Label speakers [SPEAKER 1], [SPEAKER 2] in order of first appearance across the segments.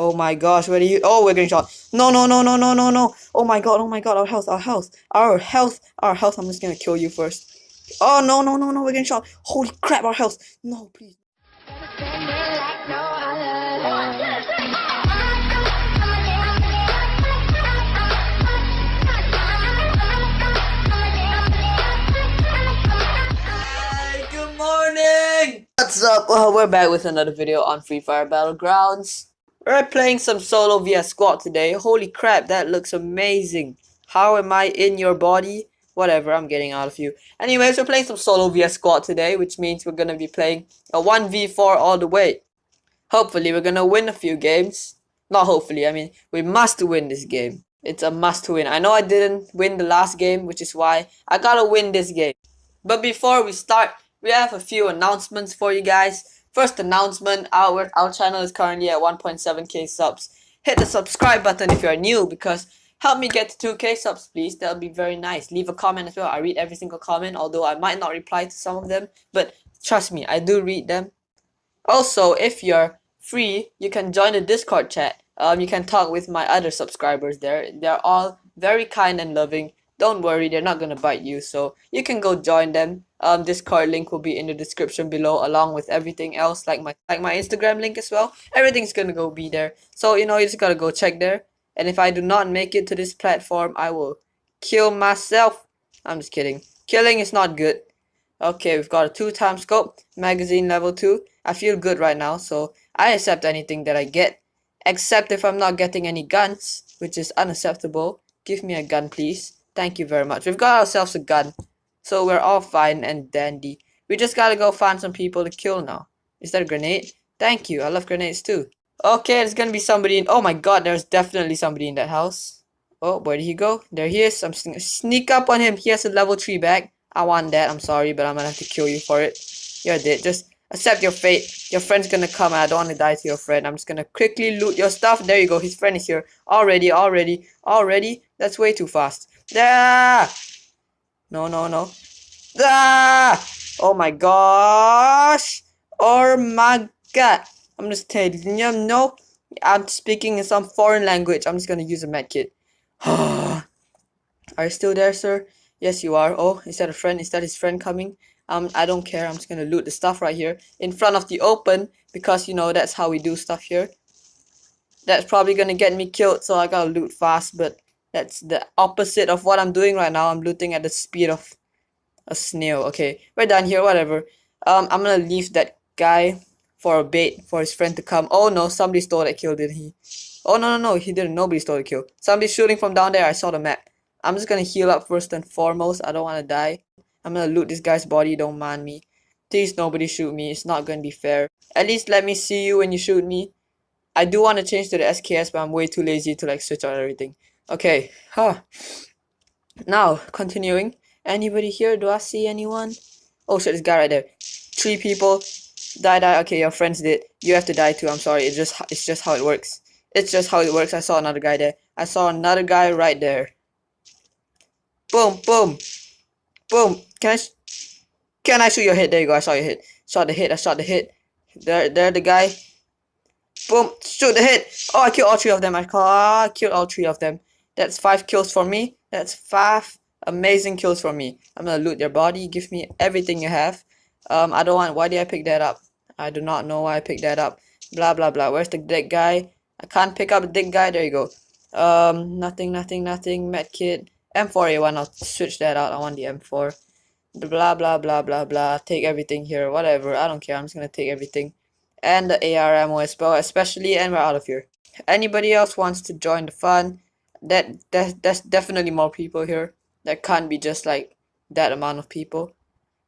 [SPEAKER 1] Oh my gosh, where are you? Oh, we're getting shot. No, no, no, no, no, no, no. Oh my god, our health, our health, our health, our health. I'm just gonna kill you first. Oh, no, no, no, no, we're getting shot. Holy crap, our health. No, please. Good morning! What's up? Well, we're back with another video on Free Fire Battlegrounds. We're playing some solo vs squad today. Holy crap, that looks amazing. How am I in your body? Whatever, I'm getting out of you. Anyways, we're playing some solo vs squad today, which means we're gonna be playing a 1v4 all the way. Hopefully, we're gonna win a few games. Not hopefully, I mean, we must win this game. It's a must win. I know I didn't win the last game, which is why I gotta win this game. But before we start, we have a few announcements for you guys. First announcement, our channel is currently at 1.7k subs. Hit the subscribe button if you're new, because help me get to 2k subs, please. That would be very nice. Leave a comment as well. I read every single comment, although I might not reply to some of them, but trust me, I do read them. Also, if you're free, you can join the Discord chat. You can talk with my other subscribers there. They're all very kind and loving. Don't worry, they're not gonna bite you, so you can go join them. Discord link will be in the description below, along with everything else, like my Instagram link as well. Everything's gonna go be there, so you just gotta go check there. And if I do not make it to this platform, I will kill myself. I'm just kidding. Killing is not good. Okay, we've got a 2x scope, magazine level 2. I feel good right now, so I accept anything that I get, except if I'm not getting any guns, which is unacceptable. Give me a gun, please. Thank you very much. We've got ourselves a gun, so we're all fine and dandy. We just gotta go find some people to kill now. Is that a grenade? Thank you. I love grenades too. Okay, there's gonna be somebody in. Oh my god, there's definitely somebody in that house. Oh, where did he go? There he is. I'm just gonna sneak up on him. He has a level 3 bag. I want that. I'm sorry, but I'm gonna have to kill you for it. You're dead. Just accept your fate. Your friend's gonna come and I don't want to die to your friend. I'm just gonna quickly loot your stuff. There you go. His friend is here. Already. That's way too fast. Ah! No, no, no. Ah! Oh my gosh! Oh my god! I'm just telling you, no. I'm speaking in some foreign language. I'm just gonna use a medkit. Are you still there, sir? Yes, you are. Oh, is that a friend? Is that his friend coming? I don't care. I'm just gonna loot the stuff right here in front of the open, because that's how we do stuff here. That's probably gonna get me killed, so I gotta loot fast, but that's the opposite of what I'm doing right now. I'm looting at the speed of a snail. Okay, we're done here, whatever. I'm gonna leave that guy for a bait for his friend to come. Oh no, somebody stole that kill, didn't he? Oh no, he didn't. Nobody stole the kill. Somebody's shooting from down there. I saw the map. I'm just gonna heal up first and foremost. I don't wanna die. I'm gonna loot this guy's body, don't mind me. Please nobody shoot me, it's not gonna be fair. At least let me see you when you shoot me. I do want to change to the SKS, but I'm way too lazy to switch out everything. Okay, now, continuing. Anybody here? Do I see anyone? Oh shit, this guy right there. 3 people. Die. Okay, your friends did. You have to die too, I'm sorry. It's just how it works. It's just how it works. I saw another guy there. I saw another guy right there. Boom, boom. Boom. Can I shoot your head? There you go, I saw your hit. I shot the hit. There the guy. Boom. Shoot the hit. Oh, I killed all 3 of them. I killed all 3 of them. That's 5 kills for me. That's 5 amazing kills for me. I'm gonna loot your body. Give me everything you have. I don't want. Why did I pick that up? I do not know why I picked that up. Blah blah blah. Where's the dead guy? I can't pick up the dead guy. There you go. Nothing. Medkit. M4A1. I'll switch that out. I want the M4. Blah blah blah blah blah. Take everything here. Whatever. I don't care. I'm just gonna take everything. And the AR ammo as well, especially, and we're out of here. Anybody else wants to join the fun? That's definitely more people here. That can't be just like that amount of people.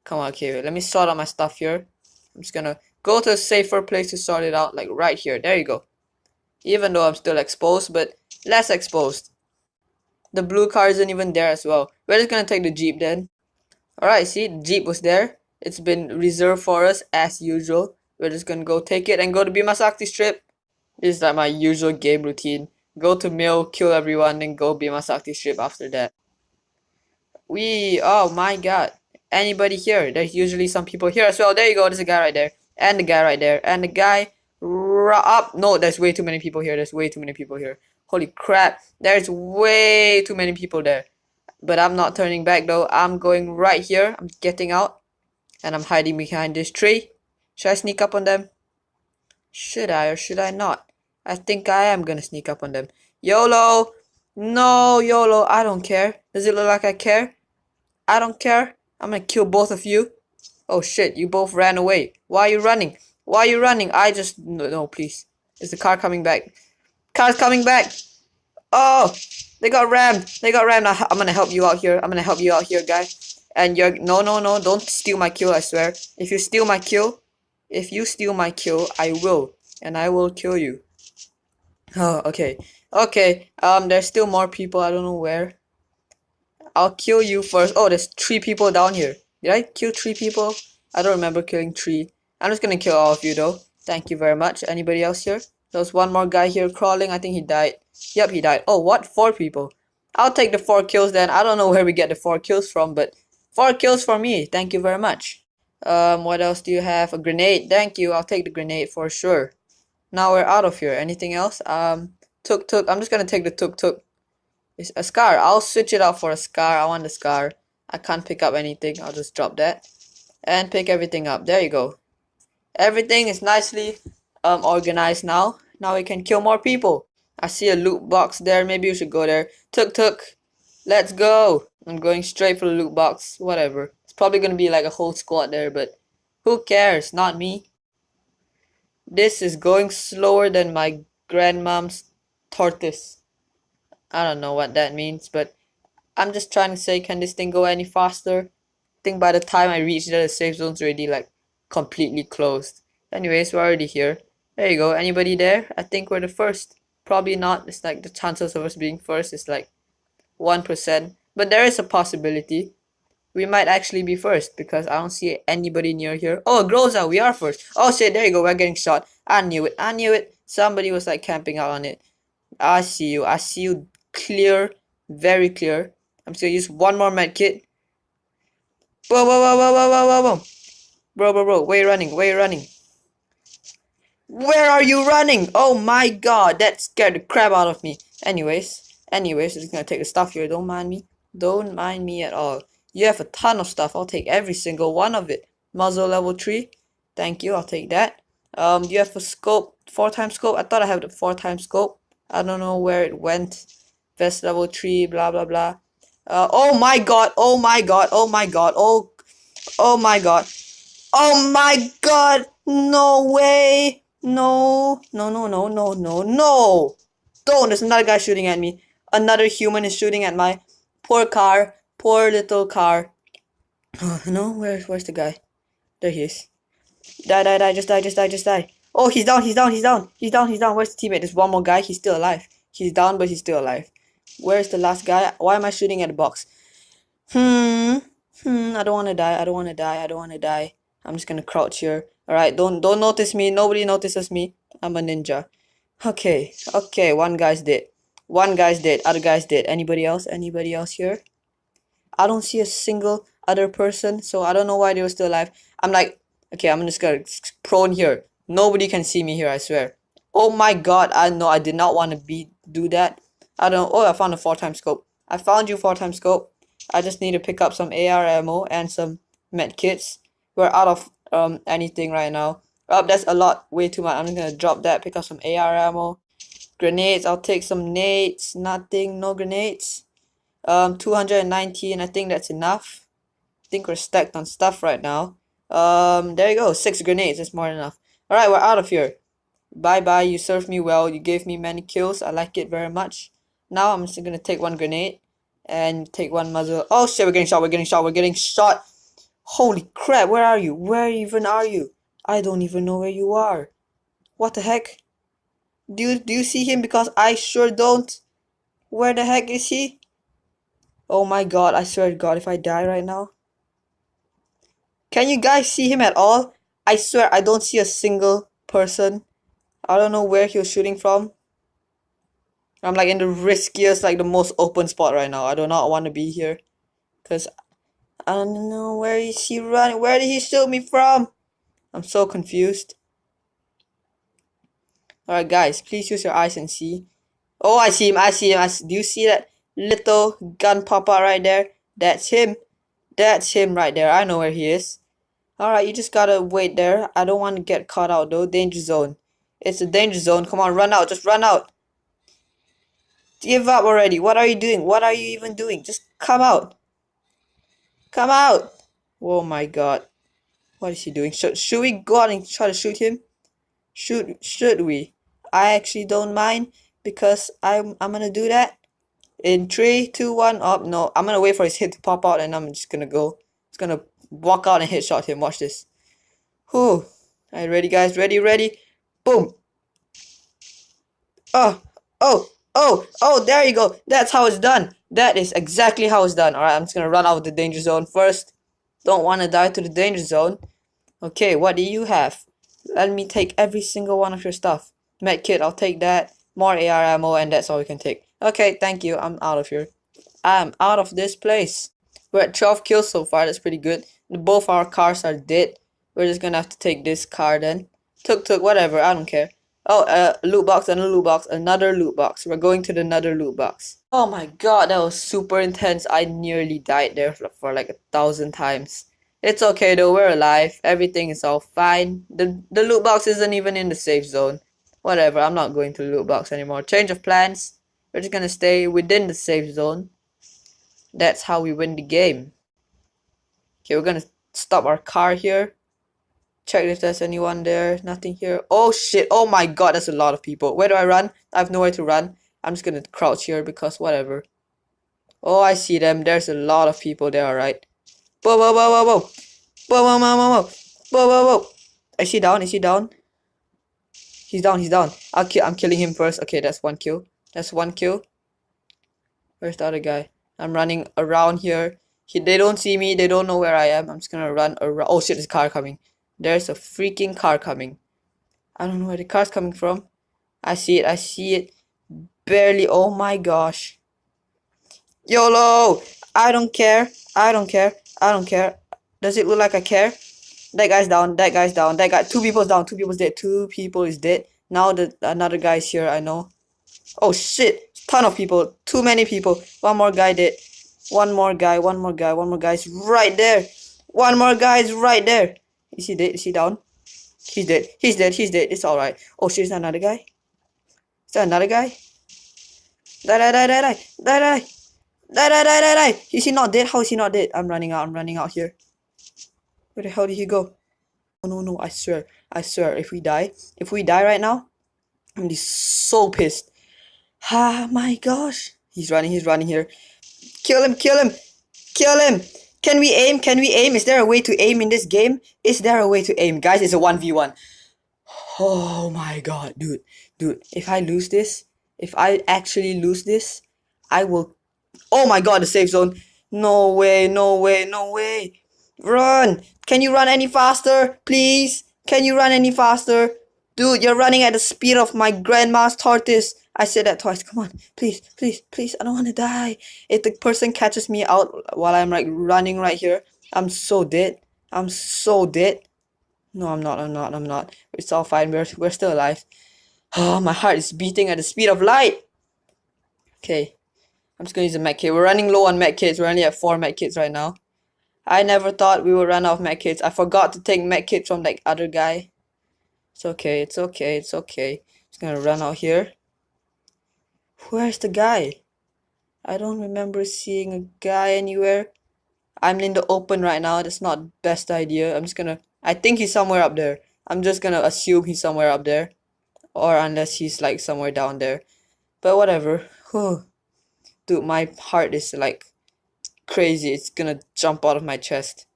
[SPEAKER 1] Come on, okay, let me sort out my stuff here. I'm just gonna go to a safer place to sort it out, like right here. There you go. Even though I'm still exposed, but less exposed. The blue car isn't even there as well. We're just gonna take the Jeep then. Alright, see, the Jeep was there. It's been reserved for us as usual. We're just gonna go take it and go to Bhima Sakti Strip. This is like my usual game routine. Go to mill, kill everyone, then go Bhima Sakti Strip after that. Oh my god. Anybody here? There's usually some people here as well. There you go, there's a guy right there. And the guy right there. And the guy Up. No, there's way too many people here. There's way too many people here. Holy crap. There's way too many people there. But I'm not turning back though. I'm going right here. I'm getting out. And I'm hiding behind this tree. Should I sneak up on them? Should I or should I not? I think I am gonna sneak up on them. YOLO! No, YOLO. I don't care. Does it look like I care? I don't care. I'm gonna kill both of you. Oh shit, you both ran away. Why are you running? Why are you running? I just... No, please. Is the car coming back? Car's coming back! Oh! They got rammed. They got rammed. I'm gonna help you out here. I'm gonna help you out here, guy. And you're... No. Don't steal my kill, I swear. If you steal my kill... I will. And I will kill you. Oh, okay. Okay. There's still more people. I don't know where. I'll kill you first. Oh, there's 3 people down here. Did I kill 3 people? I don't remember killing 3. I'm just gonna kill all of you though. Thank you very much. Anybody else here? There's one more guy here crawling. I think he died. Yep, he died. Oh, what? 4 people. I'll take the 4 kills then. I don't know where we get the 4 kills from, but 4 kills for me. Thank you very much. What else do you have? A grenade. Thank you. I'll take the grenade for sure. Now we're out of here. Anything else? Tuk. I'm just gonna take the tuk. It's a scar. I'll switch it out for a scar. I want the scar. I can't pick up anything. I'll just drop that. And pick everything up. There you go. Everything is nicely organized now. Now we can kill more people. I see a loot box there. Maybe we should go there. Tuk. Let's go. I'm going straight for the loot box. Whatever. It's probably gonna be like a whole squad there, but who cares? Not me. This is going slower than my grandmom's tortoise. I don't know what that means, but I'm just trying to say, can this thing go any faster? I think by the time I reach there, the safe zone's already like completely closed. Anyways, we're already here. There you go. Anybody there? I think we're the first. Probably not. It's like the chances of us being first is like 1%. But there is a possibility. We might actually be first because I don't see anybody near here. Oh, Groza, we are first. Oh shit, there you go. We're getting shot. I knew it. Somebody was like camping out on it. I see you clear. Very clear. I'm just gonna use one more med kit. Whoa. Bro, where you running? Where are you running? Oh my god, that scared the crap out of me. Anyways, I'm just gonna take the stuff here. Don't mind me at all. You have a ton of stuff. I'll take every single one of it. Muzzle level 3. Thank you, I'll take that. You have a scope, 4x scope. I thought I had the 4x scope. I don't know where it went. Vest level 3, blah blah blah. Oh my god. Oh my god. No way. No. Don't. There's another guy shooting at me. Another human is shooting at my poor car. Poor little car. No, where's the guy? There he is. Die. Just die. Oh, he's down. Where's the teammate? There's one more guy. He's still alive. He's down, but he's still alive. Where's the last guy? Why am I shooting at the box? I don't want to die. I'm just gonna crouch here. Alright, don't notice me. Nobody notices me. I'm a ninja. Okay. One guy's dead. Other guy's dead. Anybody else here? I don't see a single other person, so I don't know why they were still alive. I'm like, okay, I'm just gonna prone here. Nobody can see me here, I swear. Oh my god, I did not want to do that. I don't. Oh, I found a 4x scope. I found you 4x scope. I just need to pick up some AR ammo and some med kits. We're out of anything right now. Oh, that's a lot. Way too much. I'm just gonna drop that. Pick up some AR ammo. Grenades. I'll take some nades. Nothing. No grenades. 219. I think that's enough. I think we're stacked on stuff right now. There you go. 6 grenades. That's more than enough. Alright, we're out of here. Bye. You served me well. You gave me many kills. I like it very much. Now I'm just gonna take one grenade and take one muzzle. Oh shit, we're getting shot. Holy crap, where are you? Where even are you? I don't even know where you are. What the heck? Do you see him? Because I sure don't. Where the heck is he? Oh my god, I swear to god, if I die right now. Can you guys see him at all? I swear I don't see a single person. I don't know where he was shooting from. I'm like in the riskiest, like the most open spot right now. I do not want to be here. Because I don't know, where is he running? Where did he shoot me from? I'm so confused. Alright, guys, please use your eyes and see. Oh, I see him. Do you see that little gun pop out right there? That's him. That's him right there. I know where he is. Alright, you just gotta wait there. I don't want to get caught out though. Danger zone. It's a danger zone. Come on, run out. Just run out. Give up already. What are you doing? What are you even doing? Just come out. Come out. Oh my god. What is he doing? Should we go out and try to shoot him? Should we? I actually don't mind because I'm gonna do that. In 3, 2, 1, up. No, I'm gonna wait for his hit to pop out and I'm just gonna go. It's gonna walk out and headshot him. Watch this. Whew. Alright, ready guys? Ready? Boom. Oh, there you go. That's how it's done. That is exactly how it's done. Alright, I'm just gonna run out of the danger zone first. Don't wanna die to the danger zone. Okay, what do you have? Let me take every single one of your stuff. Medkit, I'll take that. More AR ammo, and that's all we can take. Okay, thank you. I'm out of here. I'm out of this place. We're at 12 kills so far. That's pretty good. Both our cars are dead. We're just gonna have to take this car then. Tuk, whatever. I don't care. Oh, loot box and a loot box. Another loot box. We're going to the another loot box. Oh my god, that was super intense. I nearly died there for like 1,000 times. It's okay though, we're alive. Everything is all fine. The loot box isn't even in the safe zone. Whatever, I'm not going to the loot box anymore. Change of plans. We're just gonna stay within the safe zone. That's how we win the game. Okay, we're gonna stop our car here. Check if there's anyone there. Nothing here. Oh shit, oh my god, that's a lot of people. Where do I run? I have nowhere to run. I'm just gonna crouch here because whatever. Oh, I see them. There's a lot of people there, alright. Whoa. Is he down? He's down. I'm killing him first. Okay, that's one kill. Where's the other guy? I'm running around here. They don't see me. They don't know where I am. I'm just gonna run around. Oh shit, there's a car coming. There's a freaking car coming. I don't know where the car's coming from. I see it. Barely. Oh my gosh. YOLO! I don't care. Does it look like I care? That guy's down. That guy. 2 people's down. 2 people's dead. 2 people is dead. Now another guy's here. I know. Oh shit! Ton of people. Too many people. One more guy dead. One more guy's right there. Is he dead? Is he down? He's dead. It's alright. Oh shit! Is that another guy? Die. Is he not dead? How is he not dead? I'm running out here. Where the hell did he go? Oh no, I swear, if we die right now, I'm gonna be so pissed. Ah my gosh. He's running here. Kill him. Can we aim? Is there a way to aim in this game? Guys, it's a 1v1. Oh my god, dude, if I actually lose this, I will. Oh my god, the safe zone. No way. Run. Can you run any faster, please? Dude, you're running at the speed of my grandma's tortoise. I said that twice. Come on, please. I don't want to die. If the person catches me out while I'm like running right here, I'm so dead. No, I'm not. It's all fine. We're still alive. Oh, my heart is beating at the speed of light. Okay, I'm just gonna use a medkit. We're running low on medkits. We're only at 4 medkits right now. I never thought we would run out of medkits. I forgot to take medkits from that other guy. It's okay. Just gonna run out here. Where's the guy? I don't remember seeing a guy anywhere. I'm in the open right now. That's not the best idea. I think he's somewhere up there. I'm just gonna assume he's somewhere up there. Or unless he's like somewhere down there. But whatever. Whew. Dude, my heart is like crazy. It's gonna jump out of my chest.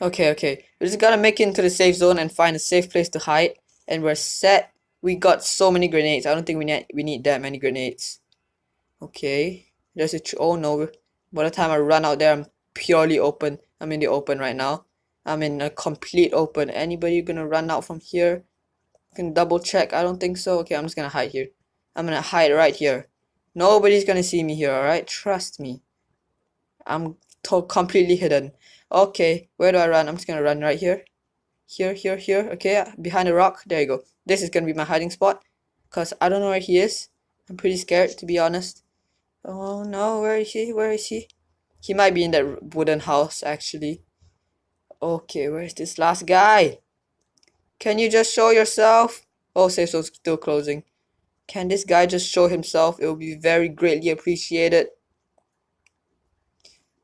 [SPEAKER 1] Okay. We just gotta make it into the safe zone and find a safe place to hide. And we're set. We got so many grenades. I don't think we need that many grenades. Okay. There's a oh no. By the time I run out there, I'm purely open. I'm in the open right now. I'm in a complete open. Anybody gonna run out from here? I can double check. I don't think so. Okay, I'm just gonna hide here. I'm gonna hide right here. Nobody's gonna see me here, alright? Trust me. I'm completely hidden. Okay, where do I run? I'm just gonna run right here. Here. Okay, behind the rock. There you go. This is gonna be my hiding spot. Because I don't know where he is. I'm pretty scared, to be honest. Oh no, where is he? Where is he? He might be in that wooden house, actually. Okay, where's this last guy? Can you just show yourself? Oh, safe zone's still closing. Can this guy just show himself? It will be very greatly appreciated.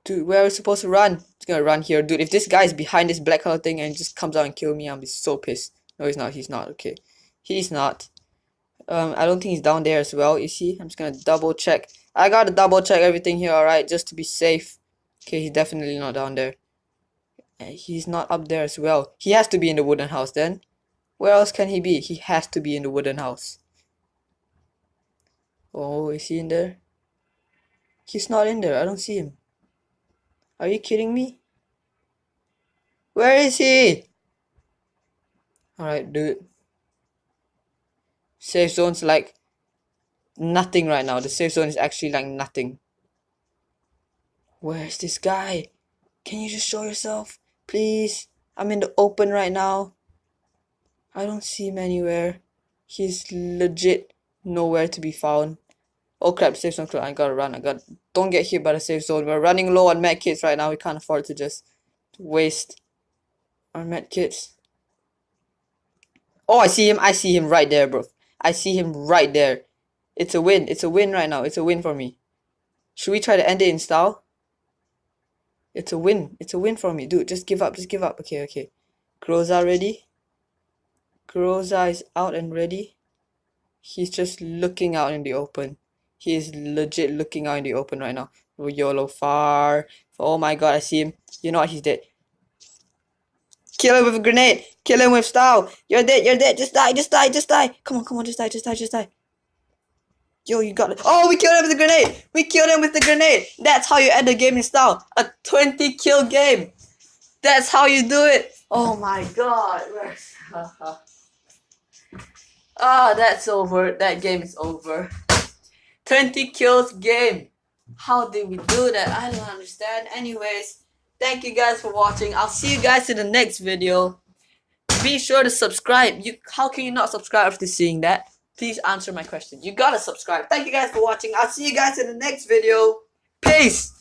[SPEAKER 1] Dude, where are we supposed to run? It's gonna run here. Dude, if this guy is behind this black color thing and just comes out and kill me, I'll be so pissed. No, he's not. He's not. Okay. He's not. I don't think he's down there as well, is he? I'm just gonna double check. I gotta double check everything here, alright, just to be safe. Okay, he's definitely not down there. He's not up there as well. He has to be in the wooden house then. Where else can he be? He has to be in the wooden house. Oh, is he in there? He's not in there. I don't see him. Are you kidding me? Where is he? Alright, dude. Safe zone's like nothing right now. The safe zone is actually like nothing. Where's this guy? Can you just show yourself? Please. I'm in the open right now. I don't see him anywhere. He's legit nowhere to be found. Oh crap, safe zone closed. I gotta run. Don't get hit by the safe zone. We're running low on med kits right now. We can't afford to just waste our med kits. Oh, I see him. I see him right there, bro. I see him right there. It's a win. It's a win right now. It's a win for me. Should we try to end it in style? It's a win. It's a win for me. Dude, just give up. Just give up. Okay. Groza ready? Groza is out and ready. He's just looking out in the open. He is legit looking out in the open right now. Oh, YOLO far. Oh my god, I see him. You know what? He's dead. Kill him with a grenade. Kill him with style. You're dead. You're dead. Just die. Just die. Just die. Come on. Just die. Just die. Yo, you got it. Oh, we killed him with the grenade. We killed him with the grenade. That's how you end the game in style. A 20 kill game. That's how you do it. Oh my god. That's over. That game is over. 20 kills game. How did we do that? I don't understand. Anyways, thank you guys for watching. I'll see you guys in the next video. Be sure to subscribe. How can you not subscribe after seeing that? Please answer my question. You gotta subscribe. Thank you guys for watching. I'll see you guys in the next video. Peace.